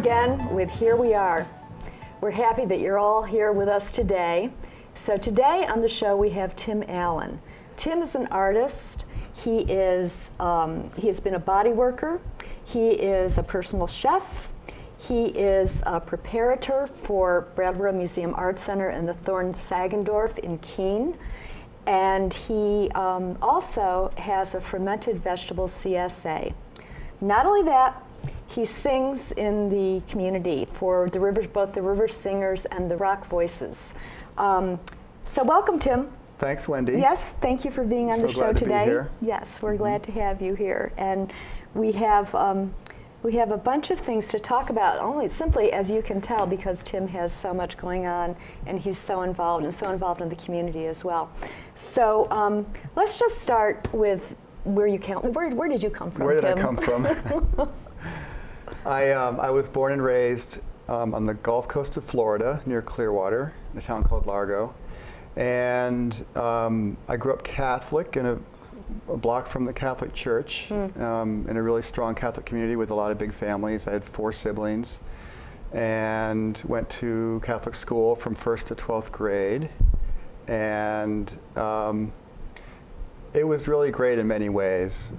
again with Here We Are. We're happy that you're all here with us today. So today on the show we have Tim Allen. Tim is an artist. He has been a body worker. He is a personal chef. He is a preparator for Brattleboro Museum Art Center and the Thorne-Sagendorf in Keene. And he also has a fermented vegetable CSA. Not only that, he sings in the community for the Rivers, both the River Singers and the Rock Voices. So welcome, Tim. Thanks, Wendy. Yes, thank you for being on the show today. Be here. Yes, we're glad to have you here. And we have a bunch of things to talk about, only simply, as you can tell, because Tim has so much going on and he's so involved in the community as well. So let's just start with where did you come from, Where did Tim? I come from? I was born and raised on the Gulf Coast of Florida, near Clearwater, in a town called Largo. And I grew up Catholic in a block from the Catholic Church, in a really strong Catholic community with a lot of big families. I had 4 siblings and went to Catholic school from 1st to 12th grade. And it was really great in many ways.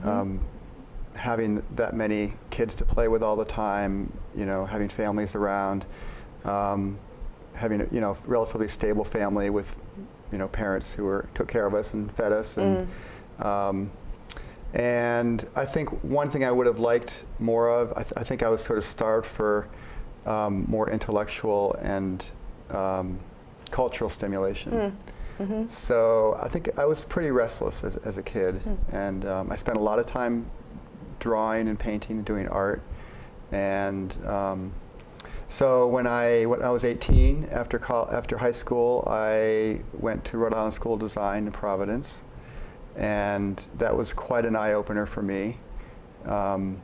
Having that many kids to play with all the time, having families around, having a relatively stable family with parents who took care of us and fed us, and I think one thing I would have liked more of, I think I was sort of starved for more intellectual and cultural stimulation. So I think I was pretty restless as a kid, and I spent a lot of time drawing and painting and doing art. And so when I was 18, after high school, I went to Rhode Island School of Design in Providence, and that was quite an eye-opener for me. There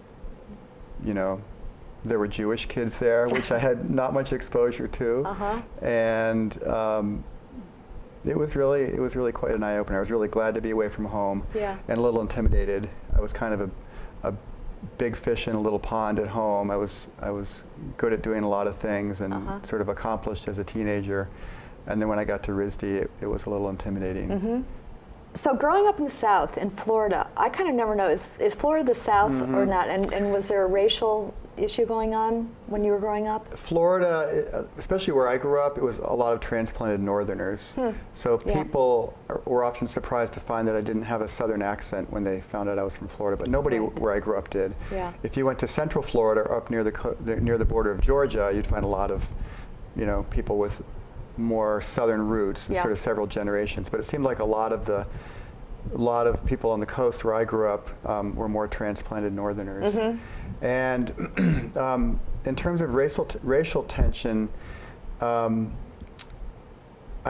were Jewish kids there, which I had not much exposure to, and it was really quite an eye-opener. I was really glad to be away from home, and a little intimidated. I was kind of a big fish in a little pond at home. I was good at doing a lot of things and sort of accomplished as a teenager. And then when I got to RISD, it was a little intimidating. So growing up in the South, in Florida, I kind of never know, is Florida the South or not? And was there a racial issue going on when you were growing up? Florida, especially where I grew up, it was a lot of transplanted Northerners. So people were often surprised to find that I didn't have a Southern accent when they found out I was from Florida, but nobody where I grew up did. If you went to Central Florida, or up near the border of Georgia, you'd find a lot of people with more Southern roots, sort of several generations. But it seemed like a lot of people on the coast where I grew up were more transplanted Northerners. And in terms of racial tension, I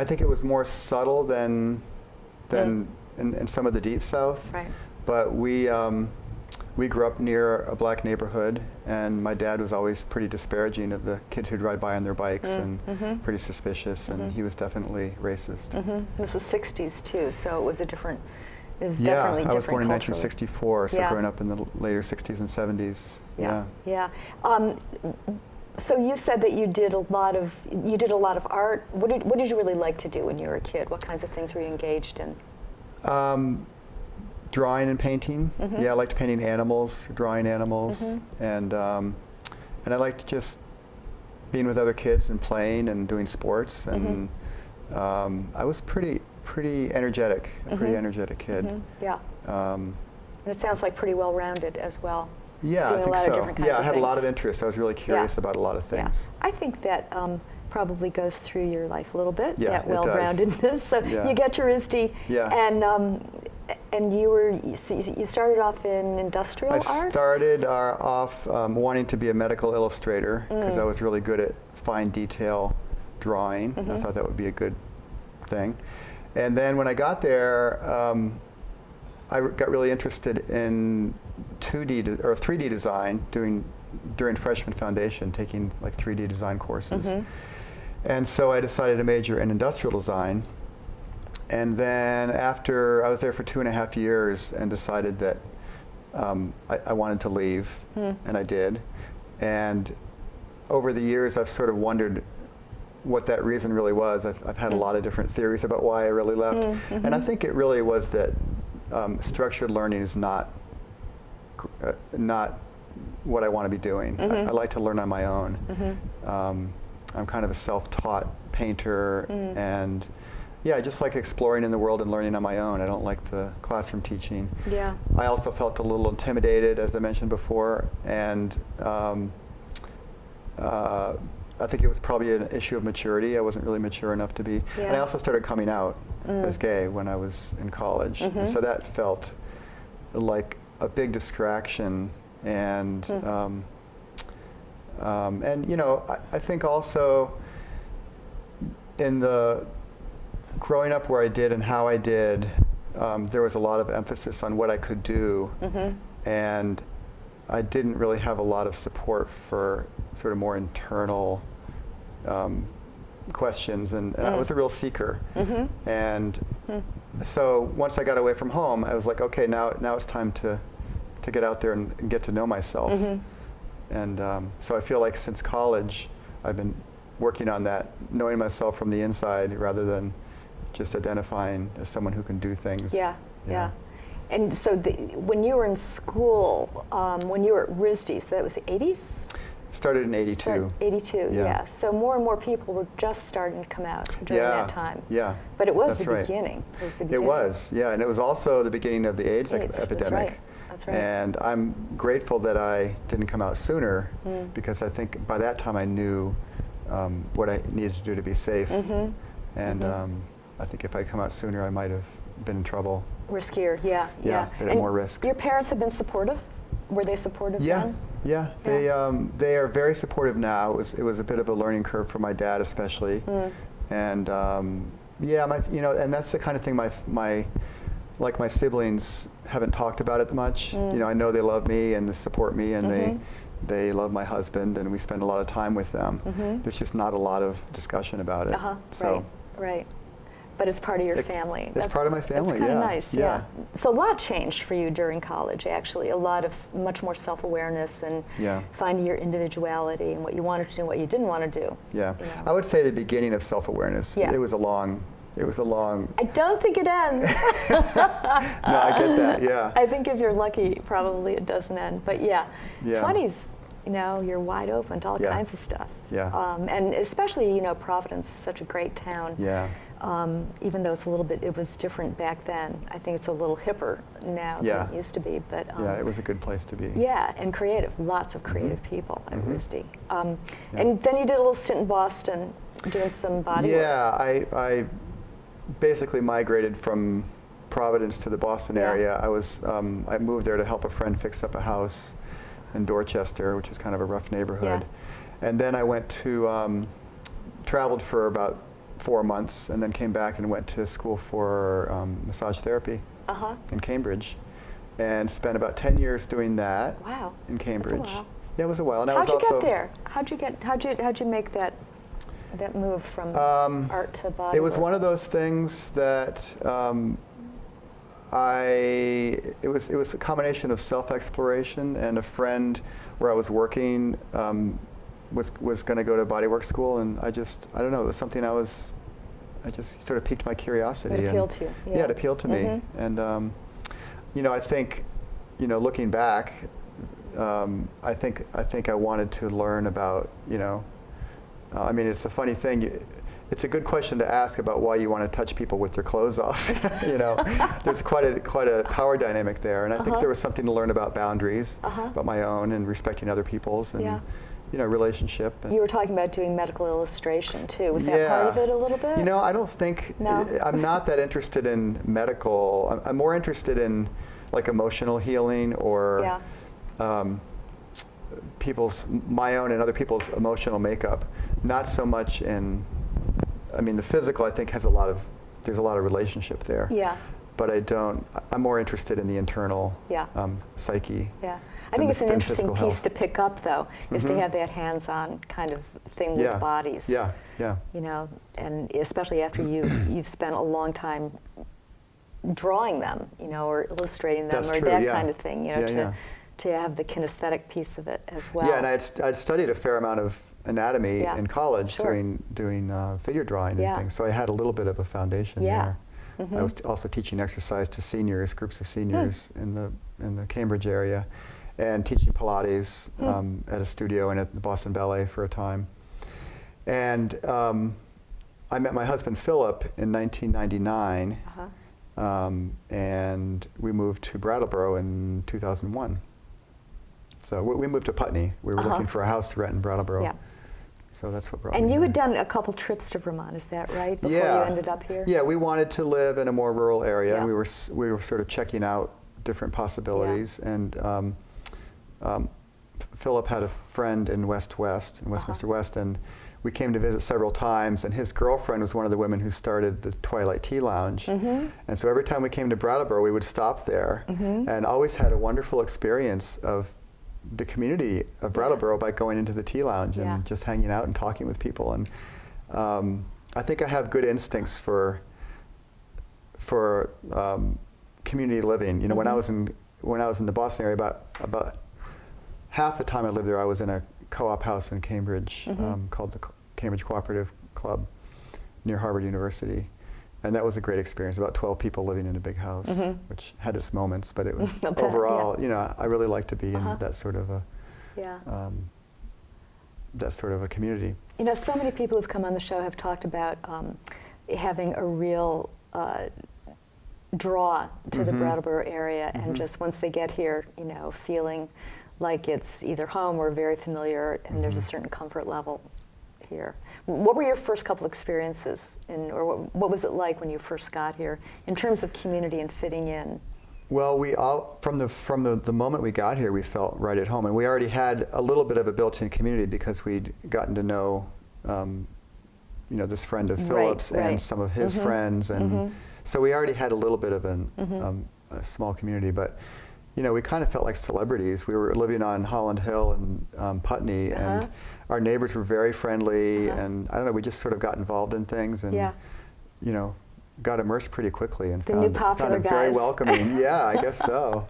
think it was more subtle than in some of the Deep South. But we grew up near a black neighborhood, and my dad was always pretty disparaging of the kids who'd ride by on their bikes and pretty suspicious, and he was definitely racist. It was the 60s too, so it was a different, I was born in 1964, so growing up in the later 60s and 70s. So you said that you did a lot of art. What did you really like to do when you were a kid? What kinds of things were you engaged in? Drawing and painting. I liked painting animals, drawing animals, and I liked just being with other kids and playing and doing sports. And I was pretty energetic, a pretty energetic kid. And it sounds like pretty well-rounded as well. I think so. I had a lot of interest. I was really curious about a lot of things. I think that probably goes through your life a little bit, that it well-roundedness. does. So you get your ISD, and you started off in industrial arts? I started off wanting to be a medical illustrator because I was really good at fine detail drawing. I thought that would be a good thing. And then when I got there, I got really interested in 2D or 3D design during freshman foundation, taking like 3D design courses. And so I decided to major in industrial design. And then after I was there for 2.5 years and decided that I wanted to leave, and I did. And over the years, I've sort of wondered what that reason really was. I've had a lot of different theories about why I really left. And I think it really was that structured learning is not what I want to be doing. I like to learn on my own. I'm kind of a self-taught painter, and yeah, I just like exploring in the world and learning on my own. I don't like the classroom teaching. Yeah. I also felt a little intimidated, as I mentioned before, and I think it was probably an issue of maturity. I wasn't really mature enough to be. Yeah. And I also started coming out as gay when I was in college. And so that felt like a big distraction. And you know, I think also in the growing up where I did and how I did, there was a lot of emphasis on what I could do. And I didn't really have a lot of support for sort of more internal questions, and I was a real seeker. And so once I got away from home, I was like, okay, now it's time to get out there and get to know myself. And so I feel like since college, I've been working on that, knowing myself from the inside rather than just identifying as someone who can do things. Yeah, yeah. And so when you were in school, when you were at RISD, so that was the 80s? Started in 82. Started 82, yeah. So more and more people were just starting to come out during that time. Yeah. But it was the beginning. It was the beginning. It was, yeah. And it was also the beginning of the AIDS epidemic. That's right. That's right. And I'm grateful that I didn't come out sooner, because I think by that time I knew what I needed to do to be safe. And I think if I'd come out sooner, I might have been in trouble. Riskier, yeah. Been at more risk. Your parents have been supportive? Were they supportive then? Yeah, they are very supportive now. It was a bit of a learning curve for my dad, especially, and yeah, and that's the kind of thing my siblings haven't talked about it much. You know, I know they love me and they support me, and they love my husband, and we spend a lot of time with them. There's just not a lot of discussion about it. So. Right. But it's part of your family. It's part of my family, That's kind of nice, yeah. So a lot changed for you during college, actually. A lot of much more self-awareness and finding your individuality and what you wanted to do and what you didn't want to do. Yeah, you know. I would say the beginning of self-awareness. It was a long. I don't think it ends. No, I get that, yeah. I think if you're lucky, probably it doesn't end. But yeah. 20s, you know, you're wide open to all kinds of stuff. Yeah. And especially, you know, Providence is such a great town. Yeah. Even though it was different back then. I think it's a little hipper now than it used to be. But yeah, it was a good place to be. Yeah, and creative. Lots of creative people at RISD. And then you did a little stint in Boston doing some body work. Yeah, I basically migrated from Providence to the Boston area. I moved there to help a friend fix up a house in Dorchester, which is kind of a rough neighborhood. And then I went to, traveled for about 4 months, and then came back and went to school for massage therapy in Cambridge, and spent about 10 years doing that. Wow. In Cambridge. That's a while. Yeah, it was a while. And how'd you get there? How'd you make that move from art to body It was work? one of those things that it was a combination of self-exploration, and a friend where I was working was going to go to bodywork school, and I don't know, it was something I just sort of piqued my curiosity. It appealed to you. Yeah, it appealed to me. And you know, I think, you know, looking back, I think I wanted to learn about, you know, I mean, it's a funny thing. It's a good question to ask about why you want to touch people with their clothes off. You know, there's quite a power dynamic there, and I think there was something to learn about boundaries, about my own, and respecting other people's, and you know, relationship. And you were talking about doing medical illustration too. Was that part of it a little bit? You know, I don't think I'm not that interested in medical. I'm more interested in like emotional healing or my own and other people's emotional makeup. Not so much in. I mean, the physical, I think, there's a lot of relationship there. Yeah. But I'm more interested in the internal psyche. Yeah. I think it's an interesting piece to pick up, though, is to have that hands-on kind of thing with bodies. Yeah, yeah. You know, and especially after you've spent a long time drawing them, you know, or illustrating them, That's or true, that kind of thing, you know, to have the kinesthetic piece of it as well. Yeah, and I'd studied a fair amount of anatomy in college doing figure drawing and things. So I had a little bit of a foundation there. I was also teaching exercise to seniors, groups of seniors in the Cambridge area, and teaching Pilates at a studio and at the Boston Ballet for a time. And I met my husband Philip in 1999, and we moved to Brattleboro in 2001. So we moved to Putney. We were looking for a house to rent in Brattleboro. Yeah. So that's what brought me And you here. had done a couple trips to Vermont, is that right? Before you ended up here? Yeah, we wanted to live in a more rural area, and we were sort of checking out different possibilities. And Philip had a friend in Westminster West, and we came to visit several times, and his girlfriend was one of the women who started the Twilight Tea Lounge. And so every time we came to Brattleboro, we would stop there, and always had a wonderful experience of the community of Brattleboro by going into the tea lounge and just hanging out and talking with people. And I think I have good instincts for community living. You know, when I was in the Boston area, about half the time I lived there, I was in a co-op house in Cambridge called the Cambridge Cooperative Club near Harvard University. And that was a great experience, about 12 people living in a big house, which had its moments, but it was overall, you know, I really like to be in that sort of a community. You know, so many people who've come on the show have talked about having a real draw to the Brattleboro area, and just once they get here, you know, feeling like it's either home or very familiar, and there's a certain comfort level here. What were your first couple experiences, or what was it like when you first got here in terms of community and fitting in? Well, we all, from the moment we got here, we felt right at home, and we already had a little bit of a built-in community because we'd gotten to know, you know, this friend of Philip's and some of his friends, and so we already had a little bit of a small community. But you know, we kind of felt like celebrities. We were living on Holland Hill in Putney, and our neighbors were very friendly, and I don't know, we just sort of got involved in things, and you know, got immersed pretty quickly, and found it very welcoming. Yeah, I guess so.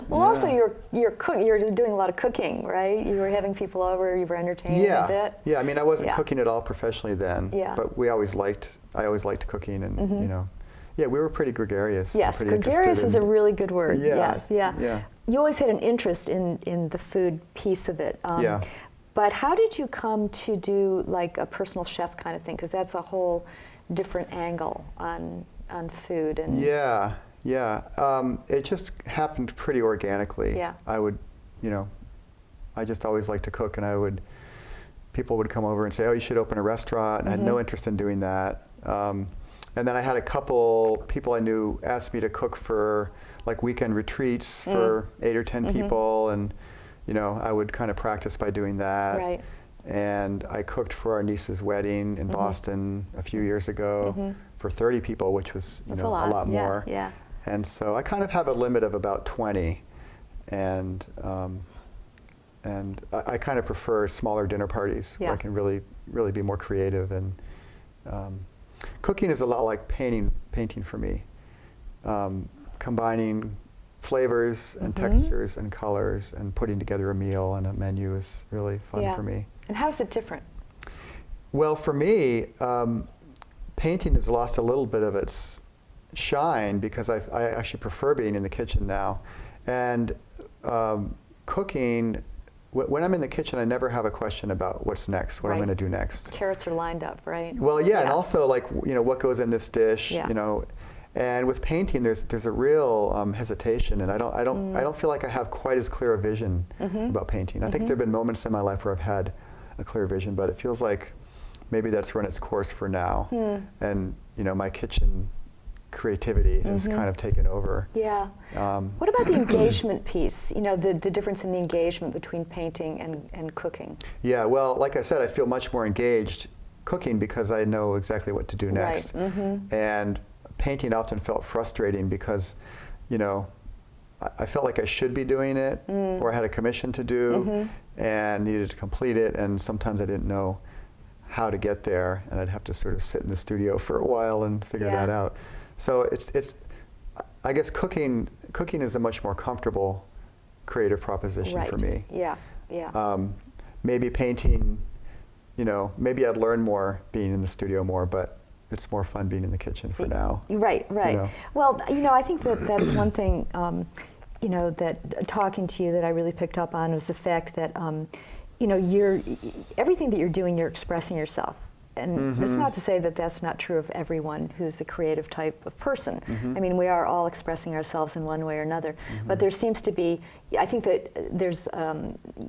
Well, also you're doing a lot of cooking, right? You were having people over, you were entertaining a bit. Yeah, I mean, I wasn't cooking at all professionally then, but I always liked cooking, and you know. Yeah, we were pretty gregarious. Yes, pretty gregarious is a really good word. Yeah, yes, You always had an interest in the food piece of it. But how did you come to do like a personal chef kind of thing? Because that's a whole different angle on food. And it just happened pretty organically. Yeah. I would, you know, I just always liked to cook, and people would come over and say, "Oh, you should open a restaurant," and I had no interest in doing that. And then I had a couple people I knew ask me to cook for like weekend retreats for 8 or 10 people, and you know, I would kind of practice by doing that. Right. And I cooked for our niece's wedding in Boston a few years ago for 30 people, which was a lot more. Yeah. And so I kind of have a limit of about 20, and I kind of prefer smaller dinner parties where I can really be more creative. And cooking is a lot like painting for me. Combining flavors and textures and colors and putting together a meal and a menu is really fun for me. And how's it different? Well, for me, painting has lost a little bit of its shine because I actually prefer being in the kitchen now. And cooking, when I'm in the kitchen, I never have a question about what's next, what I'm going to do next. Carrots are lined up, right? Well, and also like, you know, what goes in this dish, you know. And with painting, there's a real hesitation, and I don't feel like I have quite as clear a vision about painting. I think there've been moments in my life where I've had a clear vision, but it feels like maybe that's run its course for now. And you know, my kitchen creativity has kind of taken over. Yeah. What about the engagement piece? You know, the difference in the engagement between painting and cooking. Yeah. Well, like I said, I feel much more engaged cooking because I know exactly what to do next. And painting often felt frustrating because, you know, I felt like I should be doing it, or I had a commission to do and needed to complete it, and sometimes I didn't know how to get there, and I'd have to sort of sit in the studio for a while and figure that out. So it's I guess cooking is a much more comfortable creative proposition for me. Maybe painting maybe I'd learn more being in the studio more, but it's more fun being in the kitchen for now. Right. Well, I think that's one thing, that talking to you that I really picked up on was the fact that, everything that you're doing, you're expressing yourself. And it's not to say that that's not true of everyone who's a creative type of person. I mean, we are all expressing ourselves in one way or another. But there seems to be, I think that there's,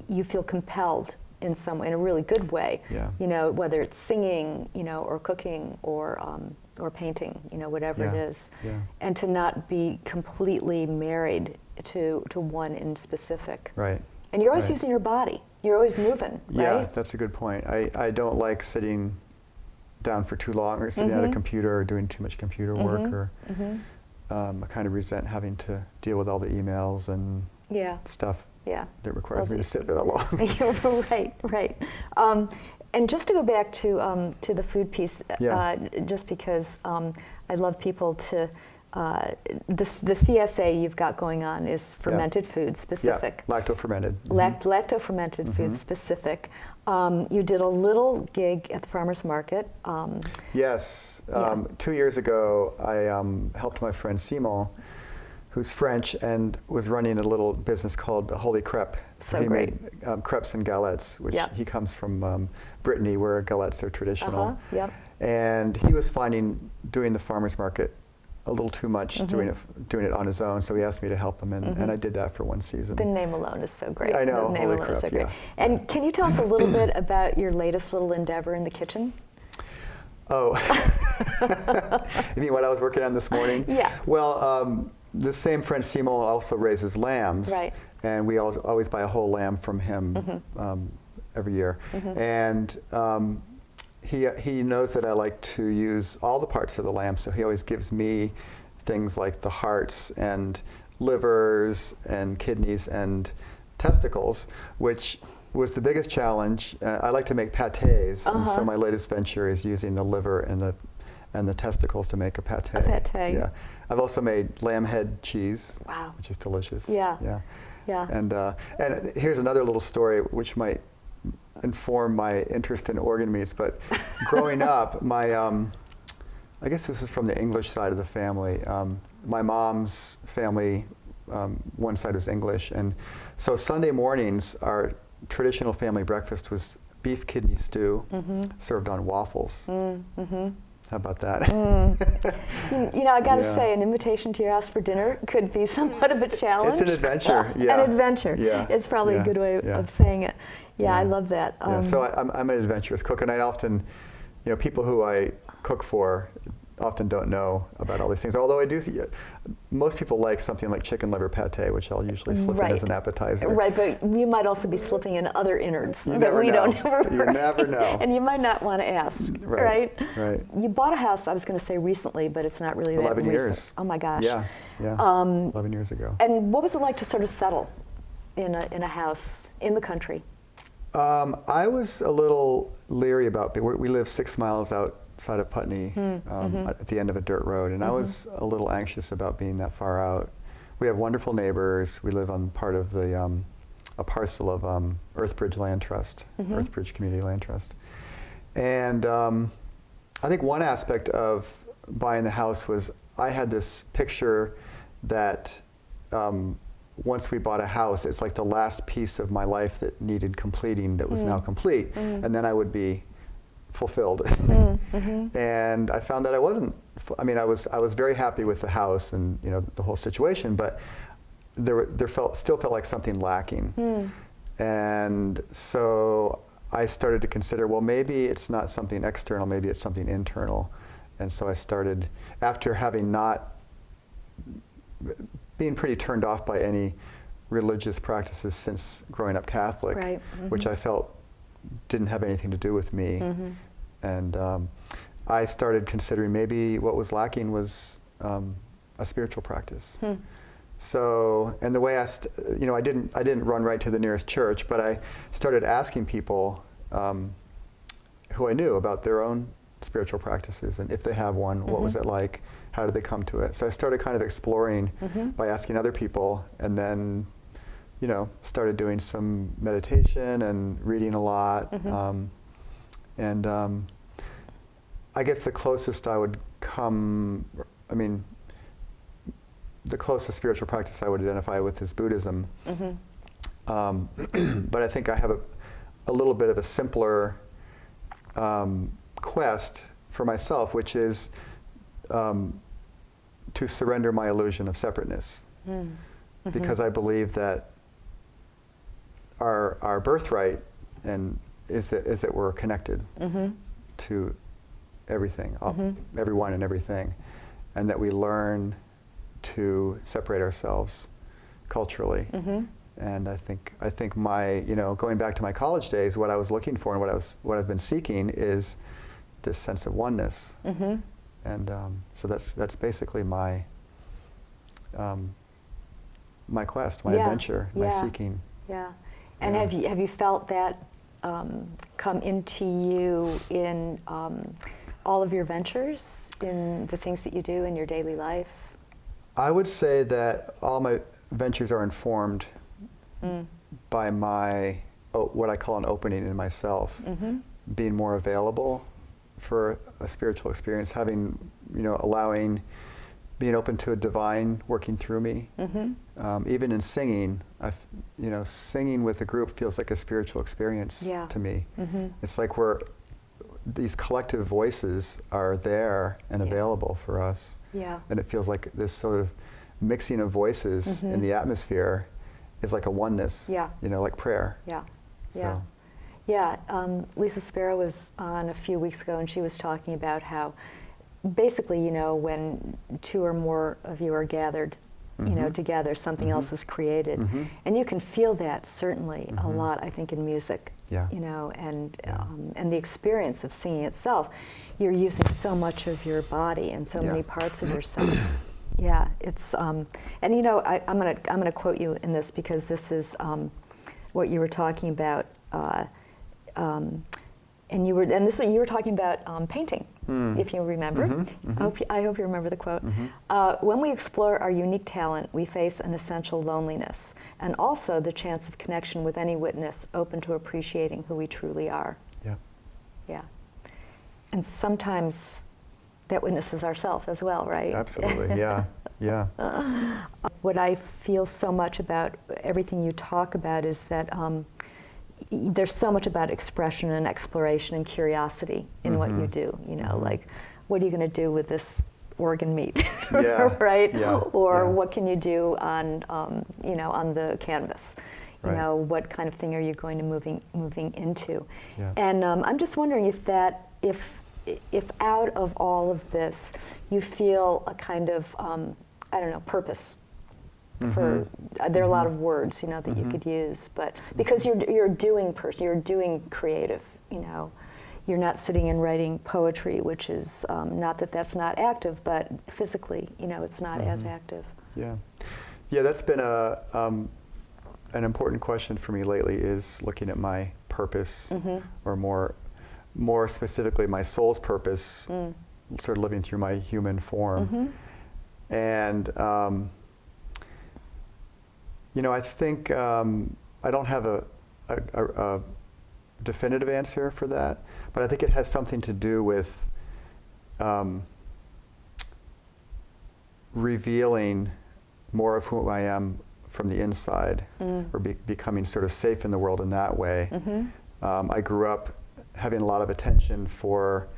you feel compelled in a really good way. Yeah. Whether it's singing, or cooking, or painting, whatever it is. Yeah. And to not be completely married to one in specific. Right. And you're always using your body. You're always moving, right? Yeah, that's a good point. I don't like sitting down for too long or sitting at a computer or doing too much computer work, or I kind of resent having to deal with all the emails and stuff that requires me to sit there that long. Right. And just to go back to the food piece, just because I love people to, the CSA you've got going on is fermented food specific. Yeah, lacto-fermented. Lacto-fermented food specific. You did a little gig at the farmer's market. Yes. 2 years ago, I helped my friend Simon, who's French and was running a little business called Holy Crepe. So he great. made crepes and galettes, which he comes from Brittany, where galettes are traditional. And he was finding doing the farmer's market a little too much, doing it on his own, so he asked me to help him, and I did that for one season. The name alone is so great. I know, the name Holy alone Crepe, is so great. And can you tell us a little bit about your latest little endeavor in the kitchen? Oh, you mean what I was working on this morning? Yeah. Well, the same friend Simon also raises lambs, right. And we always buy a whole lamb from him every year. And he knows that I like to use all the parts of the lamb, so he always gives me things like the hearts and livers and kidneys and testicles, which was the biggest challenge. I like to make pâtés, and so my latest venture is using the liver and the testicles to make a pâté. A pâté. Yeah. I've also made lamb head cheese, wow, which is delicious. Yeah. And here's another little story which might inform my interest in organ meats. But growing up, my I guess this is from the English side of the family. My mom's family, one side was English, and so Sunday mornings, our traditional family breakfast was beef kidney stew served on waffles. How about that? I got to say, an invitation to your house for dinner could be somewhat of a challenge. It's an adventure. An adventure. Yeah. It's probably a good way of saying it. Yeah, I love that. So I'm an adventurous cook, and I often, people who I cook for often don't know about all these things. Although I do see, most people like something like chicken liver pâté, which I'll usually slip in as an appetizer. Right, but you might also be slipping in other innards that we don't know. You never know. And you might not want to ask, right? You bought a house, I was going to say recently, but it's not really that recent. 11 years. Oh my gosh. Yeah. 11 years ago. And what was it like to sort of settle in a house in the country? I was a little leery about it. We live 6 miles outside of Putney, at the end of a dirt road, and I was a little anxious about being that far out. We have wonderful neighbors. We live on part of a parcel of Earthbridge Land Trust, Earthbridge Community Land Trust. And I think one aspect of buying the house was I had this picture that once we bought a house, it's like the last piece of my life that needed completing that was now complete, and then I would be fulfilled. And I found that I wasn't. I mean, I was very happy with the house and the whole situation, but still felt like something lacking. And so I started to consider, well, maybe it's not something external, maybe it's something internal. And so I started, after having not being pretty turned off by any religious practices since growing up Catholic, which I felt didn't have anything to do with me. And I started considering maybe what was lacking was a spiritual practice. So, and the way I didn't run right to the nearest church, but I started asking people who I knew about their own spiritual practices, and if they have one, what was it like? How did they come to it? So I started kind of exploring by asking other people, and then, started doing some meditation and reading a lot, And I guess the closest I would come, I mean, the closest spiritual practice I would identify with is Buddhism. But I think I have a little bit of a simpler quest for myself, which is to surrender my illusion of separateness. Because I believe that our birthright is that we're connected to everything, everyone and everything, and that we learn to separate ourselves culturally. And I think my, going back to my college days, what I was looking for and what I've been seeking is this sense of oneness. And so that's basically my my quest, my adventure, my seeking. Yeah. And have you felt that come into you in all of your ventures, in the things that you do in your daily life? I would say that all my ventures are informed by my what I call an opening in myself, being more available for a spiritual experience, having, allowing, being open to a divine working through me. Even in singing, singing with a group feels like a spiritual experience to me. It's like these collective voices are there and available for us. And it feels like this sort of mixing of voices in the atmosphere is like a oneness, like prayer. Lisa Sparrow was on a few weeks ago, and she was talking about how basically, when two or more of you are gathered, together, something else is created. And you can feel that certainly a lot, I think, in music, and the experience of singing itself. You're using so much of your body and so many parts of yourself. It's and I'm gonna quote you in this, because this is what you were talking about, and you were talking about painting, if you remember. I hope you remember the quote. When we explore our unique talent, we face an essential loneliness, and also the chance of connection with any witness open to appreciating who we truly are. And sometimes that witness is ourselves as well, right? Absolutely, yeah. What I feel so much about everything you talk about is that there's so much about expression and exploration and curiosity in what you do. Like, what are you going to do with this organ meat, right? Or what can you do on, on the canvas? What kind of thing are you going to moving into? And I'm just wondering if out of all of this, you feel a kind of, purpose. For there are a lot of words, that you could use, but because you're a doing person, you're doing creative, you're not sitting and writing poetry, which is not that that's not active, but physically, it's not as active. That's been an important question for me lately, is looking at my purpose, or more specifically my soul's purpose, sort of living through my human form. And I think I don't have a definitive answer for that, but I think it has something to do with revealing more of who I am from the inside, or becoming sort of safe in the world in that way. I grew up having a lot of attention for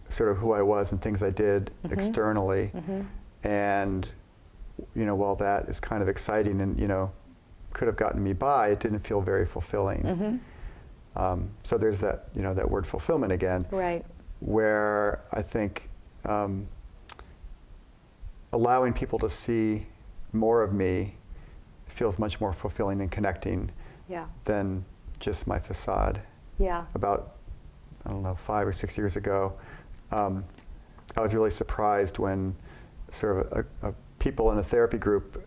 sort of who I was and things I did externally, and while that is kind of exciting and could have gotten me by, it didn't feel very fulfilling. So there's that that word fulfillment again, right? Where I think allowing people to see more of me feels much more fulfilling and connecting than just my facade. About 5 or 6 years ago, I was really surprised when sort of people in a therapy group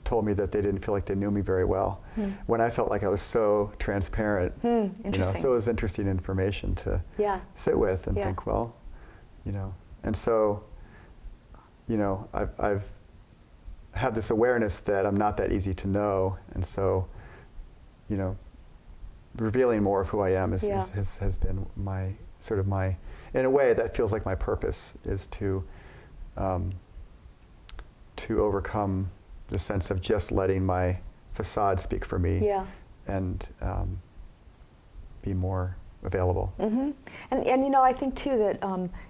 told me that they didn't feel like they knew me very well, when I felt like I was so transparent. So it was interesting information to sit with and think, well, and so, I've had this awareness that I'm not that easy to know, and so, revealing more of who I am Yeah. has been my sort of my, in a way that feels like my purpose is to overcome the sense of just letting my facade speak for me. Yeah. And be more available. Mm-hmm. And you know, I think too that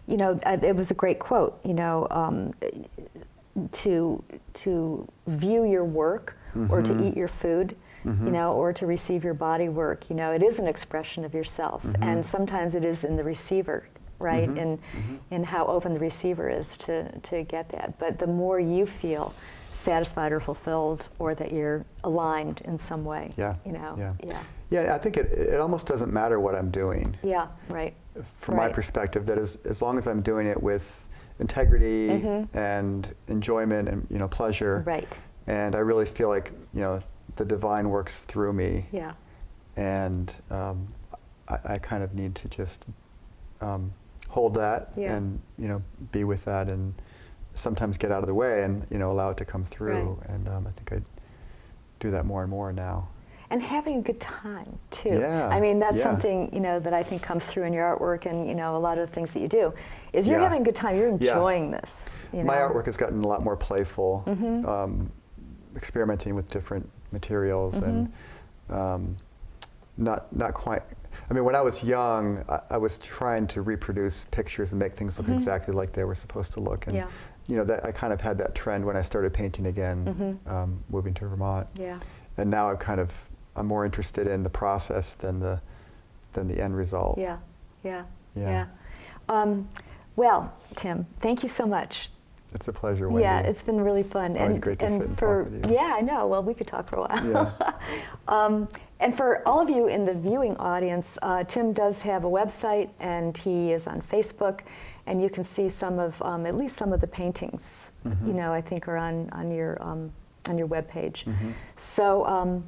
you know, it was a great quote. You know, to view your work or to eat your food, you know, or to receive your body work. You know, it is an expression of yourself, and sometimes it is in the receiver, right? In how open the receiver is to get that. But the more you feel satisfied or fulfilled, or that you're aligned in some way. Yeah. You know. Yeah. Yeah. Yeah. I think it almost doesn't matter what I'm doing. Yeah. Right. From my perspective, that as long as I'm doing it with integrity and enjoyment and, you know, pleasure. Right. And I really feel like, you know, the divine works through me. Yeah. And I kind of need to just hold that and, you know, be with that, and sometimes get out of the way and, you know, allow it to come through. Right. And I think I do that more and more now. And having a good time too. Yeah. I mean, that's Yeah. something, you know, that I think comes through in your artwork, and, you know, a lot of the things that you do is you're having a good time. You're enjoying this. You know? My artwork has gotten a lot more playful, experimenting with different materials and not quite. I mean, when I was young, I was trying to reproduce pictures and make things look exactly like they were supposed to look. And you know, that I kind of had that trend when I started painting again, moving to Vermont. Yeah. And now I'm more interested in the process than the end result. Yeah. Yeah. Yeah. Well, Tim, thank you so much. It's a pleasure, Wendy. Yeah, it's been really fun. Always great to sit and talk with you. Yeah, I know. Well, we could talk for a while. Yeah. And for all of you in the viewing audience, Tim does have a website, and he is on Facebook, and you can see some of, at least some of the paintings. You know, I think are on your webpage. So,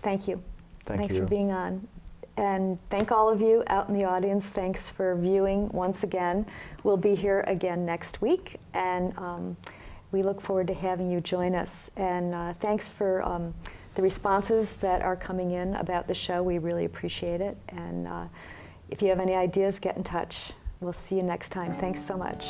thank you. Thanks for being on. And thank all of you out in the audience. Thanks for viewing once again. We'll be here again next week, and we look forward to having you join us. And thanks for the responses that are coming in about the show. We really appreciate it. And if you have any ideas, get in touch. We'll see you next time. Thanks so much.